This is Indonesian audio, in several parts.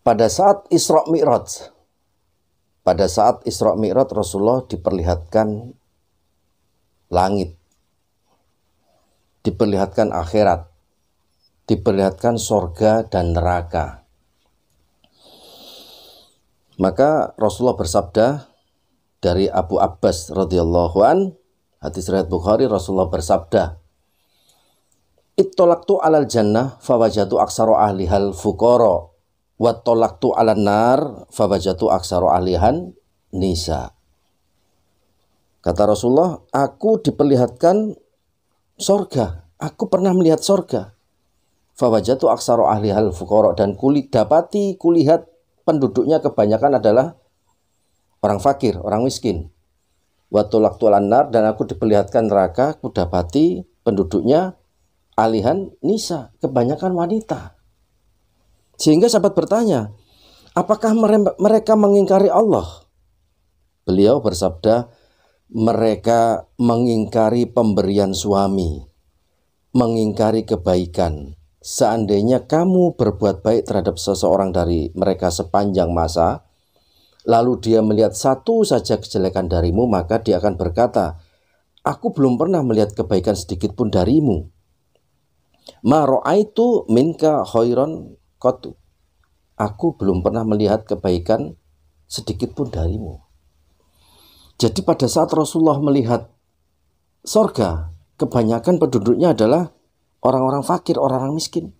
Pada saat Isra Mi'raj Rasulullah diperlihatkan langit, diperlihatkan akhirat, diperlihatkan sorga dan neraka. Maka Rasulullah bersabda dari Abu Abbas radhiyallahu an, hadis riwayat Bukhari, Rasulullah bersabda, "Ittolaktu alal jannah fawajatu aksaro ahlihal fuqara wa tolaktu alan nar fawajatu aksaro ahlihan nisa." Kata Rasulullah, aku diperlihatkan sorga, aku pernah melihat sorga. Fawajatu aksaro ahlihal fuqara, dan kulihat penduduknya kebanyakan adalah orang fakir, orang miskin. Wa tolaktu alan nar, dan aku diperlihatkan neraka, aku dapati penduduknya alihan nisa, kebanyakan wanita. Sehingga sahabat bertanya, apakah mereka mengingkari Allah? Beliau bersabda, mereka mengingkari pemberian suami, mengingkari kebaikan. Seandainya kamu berbuat baik terhadap seseorang dari mereka sepanjang masa, lalu dia melihat satu saja kejelekan darimu, maka dia akan berkata, aku belum pernah melihat kebaikan sedikit pun darimu. Ma ra'aitu minka khairan qatu. Aku belum pernah melihat kebaikan sedikit pun darimu. Jadi pada saat Rasulullah melihat sorga, kebanyakan penduduknya adalah orang-orang fakir, orang-orang miskin.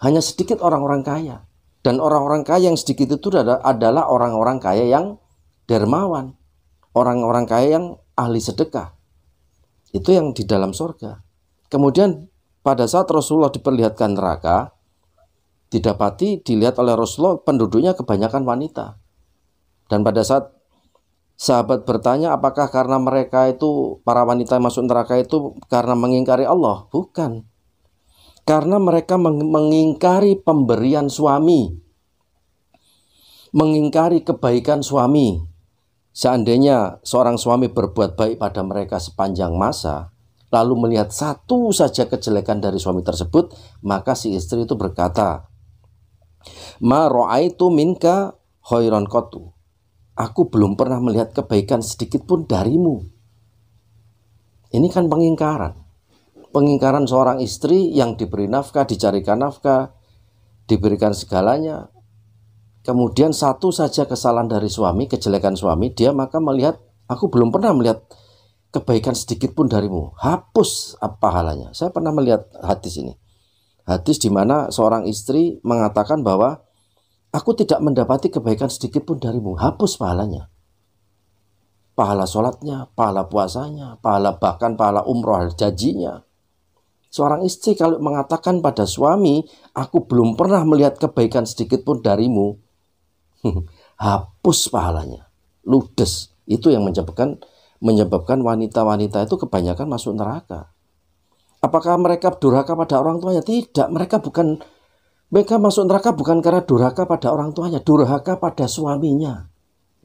Hanya sedikit orang-orang kaya. Dan orang-orang kaya yang sedikit itu adalah orang-orang kaya yang dermawan, orang-orang kaya yang ahli sedekah. Itu yang di dalam sorga. Kemudian pada saat Rasulullah diperlihatkan neraka, didapati dilihat oleh Rasulullah penduduknya kebanyakan wanita. Dan pada saat sahabat bertanya, apakah karena mereka itu, para wanita yang masuk neraka itu karena mengingkari Allah? Bukan. Karena mereka mengingkari pemberian suami, mengingkari kebaikan suami. Seandainya seorang suami berbuat baik pada mereka sepanjang masa, lalu melihat satu saja kejelekan dari suami tersebut, maka si istri itu berkata, ma ra'aitu minka khairan qatu. Aku belum pernah melihat kebaikan sedikit pun darimu. Ini kan pengingkaran. Pengingkaran seorang istri yang diberi nafkah, dicarikan nafkah, diberikan segalanya. Kemudian satu saja kesalahan dari suami, kejelekan suami, dia maka melihat, aku belum pernah melihat kebaikan sedikit pun darimu. Hapus pahalanya. Saya pernah melihat hadis ini. Hadis di mana seorang istri mengatakan bahwa aku tidak mendapati kebaikan sedikit pun darimu. Hapus pahalanya. Pahala sholatnya, pahala puasanya, bahkan pahala umroh hajinya. Seorang istri kalau mengatakan pada suami, aku belum pernah melihat kebaikan sedikit pun darimu, hapus pahalanya, ludes. Itu yang menyebabkan wanita-wanita itu kebanyakan masuk neraka. Apakah mereka durhaka pada orang tuanya? Tidak, mereka masuk neraka bukan karena durhaka pada orang tuanya, durhaka pada suaminya.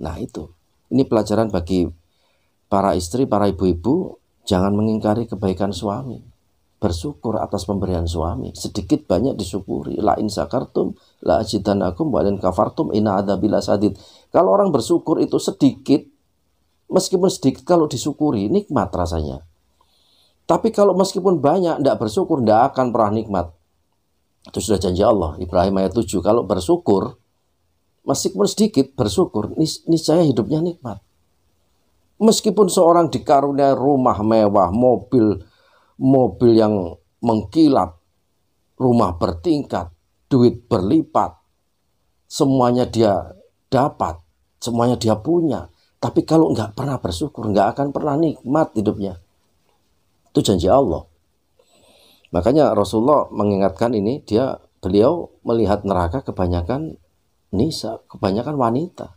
Nah itu, ini pelajaran bagi para istri, para ibu-ibu, jangan mengingkari kebaikan suami. Bersyukur atas pemberian suami, sedikit banyak disyukuri. La in sakartum la azidannakum wa in kafartum inna adzabi lasadid. Kalau orang bersyukur itu sedikit, meskipun sedikit kalau disyukuri nikmat rasanya. Tapi kalau meskipun banyak tidak bersyukur, tidak akan pernah nikmat. Itu sudah janji Allah, Ibrahim ayat 7. Kalau bersyukur, meskipun sedikit bersyukur, niscaya hidupnya nikmat. Meskipun seorang dikaruniai rumah mewah, mobil yang mengkilap, rumah bertingkat, duit berlipat, semuanya dia dapat, semuanya dia punya. Tapi kalau nggak pernah bersyukur, nggak akan pernah nikmat hidupnya. Itu janji Allah. Makanya Rasulullah mengingatkan ini, beliau melihat neraka kebanyakan nisa, kebanyakan wanita.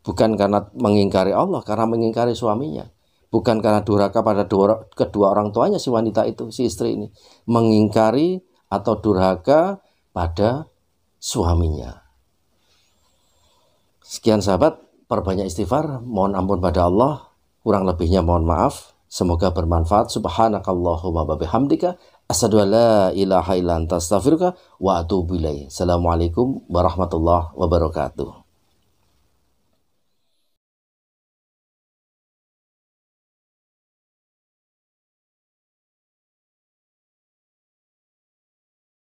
Bukan karena mengingkari Allah, karena mengingkari suaminya. Bukan karena durhaka pada kedua orang tuanya si wanita itu, si istri ini. Mengingkari atau durhaka pada suaminya. Sekian sahabat, perbanyak istighfar, mohon ampun pada Allah. Kurang lebihnya mohon maaf. Semoga bermanfaat. Subhanakallahumma wa bihamdika Asyhadu an la ilaha illa anta astaghfiruka wa atubu ilaik. Assalamualaikum warahmatullahi wabarakatuh.